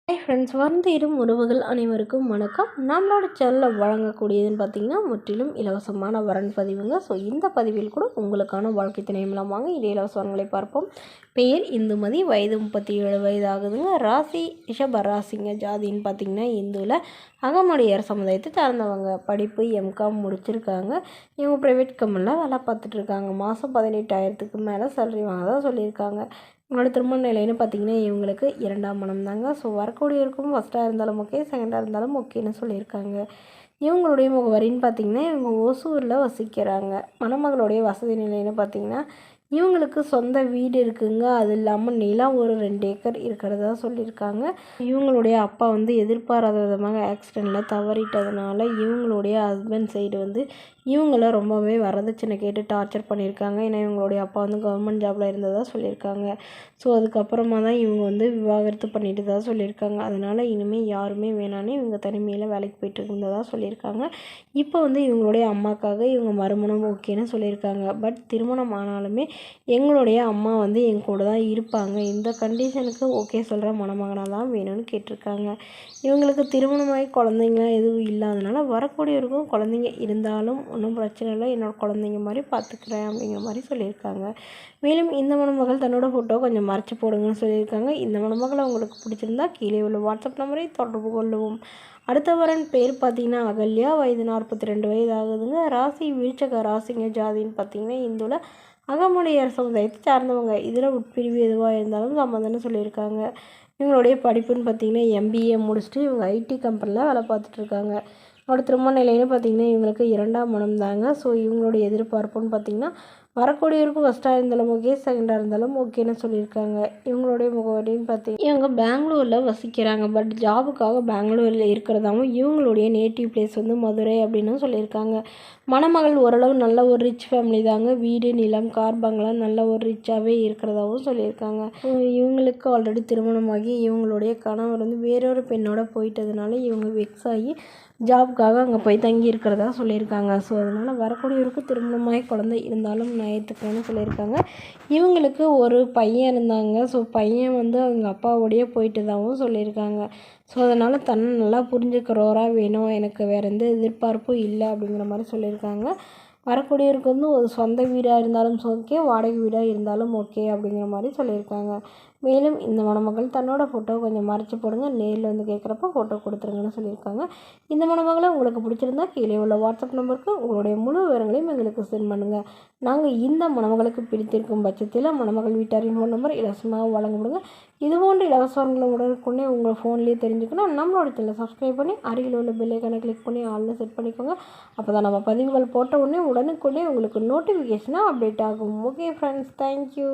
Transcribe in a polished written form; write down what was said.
Hi friends, வந்திரும் உறவுகள் அனைவருக்கும் வணக்கம். நம்மளோட சேனலில் வழங்கக்கூடியதுன்னு பார்த்தீங்கன்னா முற்றிலும் இலவசமான வரன் பதிவுங்க. ஸோ இந்த பதிவில் கூட உங்களுக்கான வாழ்க்கை துணை மூலமாக இடையே இலவச வரன்களை பார்ப்போம். பெயர் இந்துமதி, வயது 37 வயது ஆகுதுங்க. ராசி ரிஷப ராசிங்க. ஜாதின்னு பார்த்தீங்கன்னா இந்துவில் அகமுடையார் சமுதாயத்தை சார்ந்தவங்க. படிப்பு எம்காம் முடிச்சிருக்காங்க. இவங்க ப்ரைவேட் கம்பெனியில் வேலை பார்த்துட்ருக்காங்க. மாதம் 18,000க்கு மேலே சேலரி வாங்கதா சொல்லியிருக்காங்க. உங்களோட திருமண நிலைன்னு பார்த்தீங்கன்னா இவங்களுக்கு 2ஆம் மனம் தாங்க. ஸோ வரக்கூடியவருக்கும் ஃபஸ்ட்டாக இருந்தாலும் ஓகே, செகண்டாக இருந்தாலும் ஓகேன்னு சொல்லியிருக்காங்க. இவங்களுடைய முகவரின்னு பார்த்தீங்கன்னா இவங்க ஓசூரில் வசிக்கிறாங்க. மணமகளுடைய வசதி நிலைன்னு பார்த்தீங்கன்னா இவங்களுக்கு சொந்த வீடு இருக்குங்க. அது இல்லாமல் நிலம் ஒரு 2 ஏக்கர் இருக்கிறதா சொல்லியிருக்காங்க. இவங்களுடைய அப்பா எதிர்பாராத விதமாக ஆக்சிடெண்ட்டில் தவறிட்டதுனால இவங்களுடைய ஹஸ்பண்ட் சைடு இவங்கள ரொம்பவே வரதட்சணை கேட்டு டார்ச்சர் பண்ணியிருக்காங்க. ஏன்னா இவங்களுடைய அப்பா கவர்மெண்ட் ஜாபில் இருந்ததாக சொல்லியிருக்காங்க. ஸோ அதுக்கப்புறமா தான் இவங்க விவாகரத்து பண்ணிட்டு தான் சொல்லியிருக்காங்க. அதனால் இனிமேல் யாருமே வேணான்னு இவங்க தனிமையில் வேலைக்கு போயிட்டு இருந்ததாக சொல்லியிருக்காங்க. இப்போ இவங்களுடைய அம்மாக்காக இவங்க மறுமணம் ஓகேன்னு சொல்லியிருக்காங்க. பட் திருமணம் ஆனாலுமே எங்களுடைய அம்மா என் கூட தான் இருப்பாங்க, இந்த கண்டிஷனுக்கு ஓகே சொல்கிற மணமகனாக தான் வேணும்னு கேட்டிருக்காங்க. இவங்களுக்கு திருமணமாகி குழந்தைங்களாம் எதுவும் இல்லாதனால வரக்கூடியவருக்கும் குழந்தைங்க இருந்தாலும் ஒன்றும் பிரச்சனை இல்லை, என்னோடய குழந்தைங்க மாதிரி பார்த்துக்கிறேன் அப்படிங்கிற மாதிரி சொல்லியிருக்காங்க. மேலும் இந்த மணமகள் தன்னோட ஃபோட்டோ கொஞ்சம் மறைச்சி போடுங்கன்னு சொல்லியிருக்காங்க. இந்த மணமகளை உங்களுக்கு பிடிச்சிருந்தா கீழே உள்ள வாட்ஸ்அப் நம்பரை தொடர்பு கொள்ளவும். அடுத்த வரன் பேர் பார்த்தீங்கன்னா அகல்யா, வயது 42 வயது ஆகுதுங்க. ராசி விருச்சக ராசிங்க. ஜாதின்னு பார்த்தீங்கன்னா இந்துவில் அகமுடையார் சமுதாயத்தை சார்ந்தவங்க. இதில் உட்பிரிவு எதுவாக இருந்தாலும் சம்மந்தம்னு சொல்லியிருக்காங்க. இவங்களுடைய படிப்புன்னு பார்த்தீங்கன்னா எம்பிஏ முடிச்சுட்டு இவங்க ஐடி கம்பெனியில் வேலை பார்த்துட்ருக்காங்க. அவரோட திருமண நிலைன்னு பார்த்தீங்கன்னா இவங்களுக்கு 2ஆம் மனம் தாங்க. ஸோ இவங்களுடைய எதிர்பார்ப்புன்னு பார்த்தீங்கன்னா வரக்கூடியவருக்கும் ஃபஸ்ட்டாக இருந்தாலும் ஓகே, செகண்டாக இருந்தாலும் ஓகேன்னு சொல்லியிருக்காங்க. இவங்களுடைய முகவரின்னு பார்த்தீங்கன்னா இவங்க பெங்களூரில் வசிக்கிறாங்க. பட் ஜாபுக்காக பெங்களூரில் இருக்கிறதாவும் இவங்களுடைய நேட்டிவ் பிளேஸ் மதுரை அப்படின்னு சொல்லியிருக்காங்க. மணமகள் ஓரளவு நல்ல ஒரு ரிச் ஃபேமிலி தாங்க. வீடு, நிலம், கார், பங்களா நல்ல ஒரு ரிச்சாகவே இருக்கிறதாவும் சொல்லியிருக்காங்க. இவங்களுக்கு ஆல்ரெடி திருமணமாகி இவங்களுடைய கணவர் வேறொரு பெண்ணோட போயிட்டதுனால இவங்க வெக்ஸ் ஆகி ஜாப்காக அங்கே போய் தங்கி இருக்கிறதா சொல்லியிருக்காங்க. ஸோ அதனால் வரக்கூடியவருக்கு திருமணமாகி குழந்தை இருந்தாலும் நான் ஏற்றுக்கிறேன்னு சொல்லியிருக்காங்க. இவங்களுக்கு ஒரு பையன் இருந்தாங்க. ஸோ பையன் அவங்க அப்பாவோடையே போயிட்டதாகவும் சொல்லியிருக்காங்க. ஸோ அதனால் தன்னை நல்லா புரிஞ்சுக்கிறவராக வேணும், எனக்கு வேறு எந்த எதிர்பார்ப்பும் இல்லை அப்படிங்கிற மாதிரி சொல்லியிருக்காங்க. வரக்கூடியவருக்கு ஒரு சொந்த வீடாக இருந்தாலும் ஓகே, வாடகை வீடாக இருந்தாலும் ஓகே அப்படிங்கிற மாதிரி சொல்லியிருக்காங்க. மேலும் இந்த மணமகள் தன்னோட ஃபோட்டோ கொஞ்சம் மறைச்சி போடுங்க, நேரில் கேட்குறப்ப ஃபோட்டோ கொடுத்துருங்கன்னு சொல்லியிருக்காங்க. இந்த மணமகளை உங்களுக்கு பிடிச்சிருந்தா கீழே உள்ள வாட்ஸ்அப் நம்பருக்கு உங்களுடைய முழு விவரங்களையும் எங்களுக்கு சென்ட் பண்ணுங்கள். நாங்கள் இந்த மணமகளுக்கு பிடித்திருக்கும் பட்சத்தில் மணமகள் வீட்டாரின் ஃபோன் நம்பர் இலவசமாக வழங்கப்படுங்க. இதுபோன்ற இலவசங்களை உடனுக்குடனே உங்கள் ஃபோன்லேயே தெரிஞ்சுக்கணும். நம்மளோட சேனலை சப்ஸ்கிரைப் பண்ணி அருகில் உள்ள பெல் ஐக்கானை கிளிக் பண்ணி ஆல்னு செட் பண்ணிக்கோங்க. அப்போ தான் நம்ம பதிவுகள் போட்ட உடனே உடனுக்குடனே உங்களுக்கு நோட்டிஃபிகேஷனாக அப்டேட் ஆகும். Okay friends, thank you.